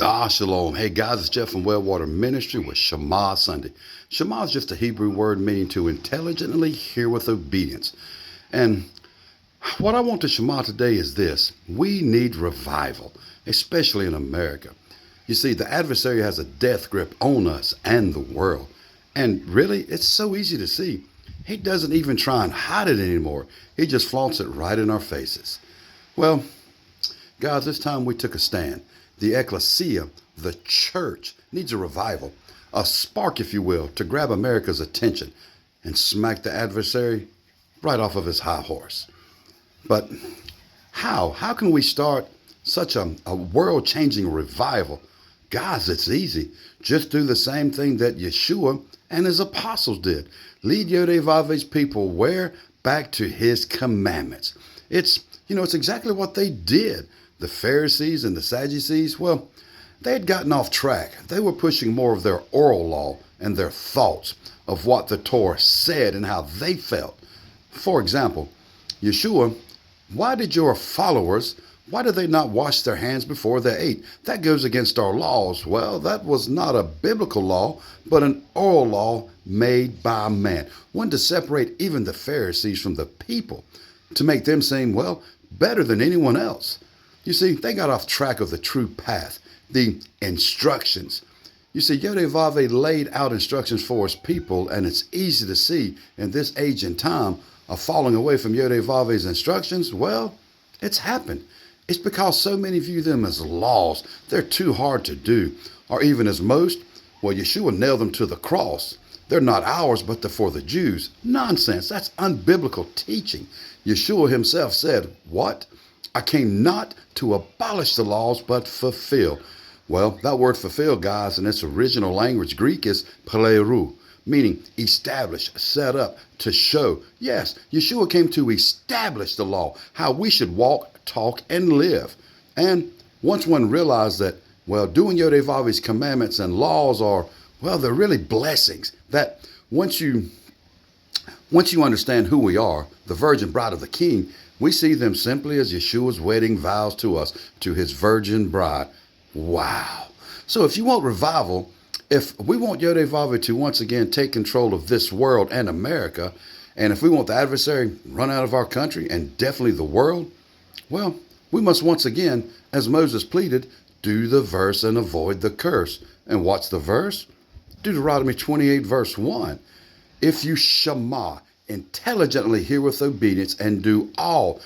Shalom. Hey guys, it's Jeff from Wellwater Ministry with Shema Sunday. Shema is just a Hebrew word meaning to intelligently hear with obedience. And what I want to Shema today is this. We need revival, especially in America. You see, the adversary has a death grip on us and the world. And really, it's so easy to see. He doesn't even try and hide it anymore. He just flaunts it right in our faces. Well, guys, this time we took a stand. The ecclesia, the church, needs a revival, a spark, if you will, to grab America's attention and smack the adversary right off of his high horse. But how? How can we start such a world-changing revival? Guys, it's easy. Just do the same thing that Yeshua and his apostles did. Lead YHVH's people where? Back to his commandments. It's exactly what they did. The Pharisees and the Sadducees, well, they had gotten off track. They were pushing more of their oral law and their thoughts of what the Torah said and how they felt. For example, Yeshua, why did they not wash their hands before they ate? That goes against our laws. Well, that was not a biblical law, but an oral law made by man. One to separate even the Pharisees from the people, to make them seem, well, better than anyone else. You see, they got off track of the true path, the instructions. You see, YHVH laid out instructions for his people, and it's easy to see in this age and time of falling away from YHVH's instructions. Well, it's happened. It's because so many view them as laws. They're too hard to do. Or even as most, well, Yeshua nailed them to the cross. They're not ours, but they're for the Jews. Nonsense. That's unbiblical teaching. Yeshua himself said, what? I came not to abolish the laws, but fulfill. Well, that word fulfill, guys, in its original language, Greek, is plerou, meaning establish, set up, to show. Yes, Yeshua came to establish the law, how we should walk, talk, and live. And once one realized that, well, doing YHVH's commandments and laws are, well, they're really blessings. That once you understand who we are, the virgin bride of the King, we see them simply as Yeshua's wedding vows to us, to his virgin bride. Wow. So if you want revival, if we want YHVH to once again take control of this world and America, and if we want the adversary run out of our country and definitely the world, well, we must once again, as Moses pleaded, do the verse and avoid the curse. And what's the verse? Deuteronomy 28 verse 1. If you Shema, intelligently hear with obedience, and do all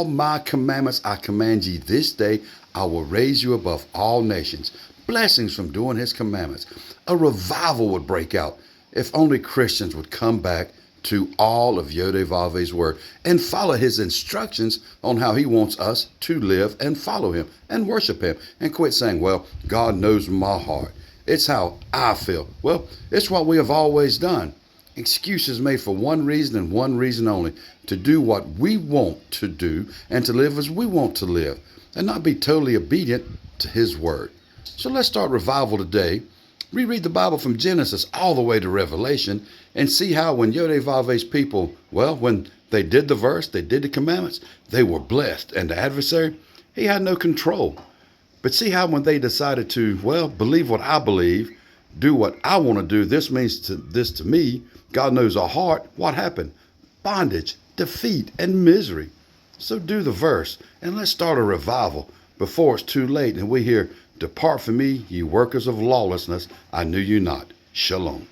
my commandments I command ye this day, I will raise you above all nations. Blessings from doing his commandments. A revival would break out if only Christians would come back to all of YHVH's word and follow his instructions on how he wants us to live and follow him and worship him, and quit saying, well, God knows my heart. It's how I feel. Well, it's what we have always done. Excuses made for one reason and one reason only: to do what we want to do and to live as we want to live, and not be totally obedient to his word. So let's start revival today. Reread the Bible from Genesis all the way to Revelation and see how when YHVH's people, well, when they did the verse, they did the commandments, they were blessed, and the adversary, he had no control. But see how when they decided to, well, believe what I believe, do what I want to do, this means this to me, God knows our heart, what happened? Bondage, defeat, and misery. So do the verse, and let's start a revival before it's too late and we hear, depart from me, ye workers of lawlessness, I knew you not. Shalom.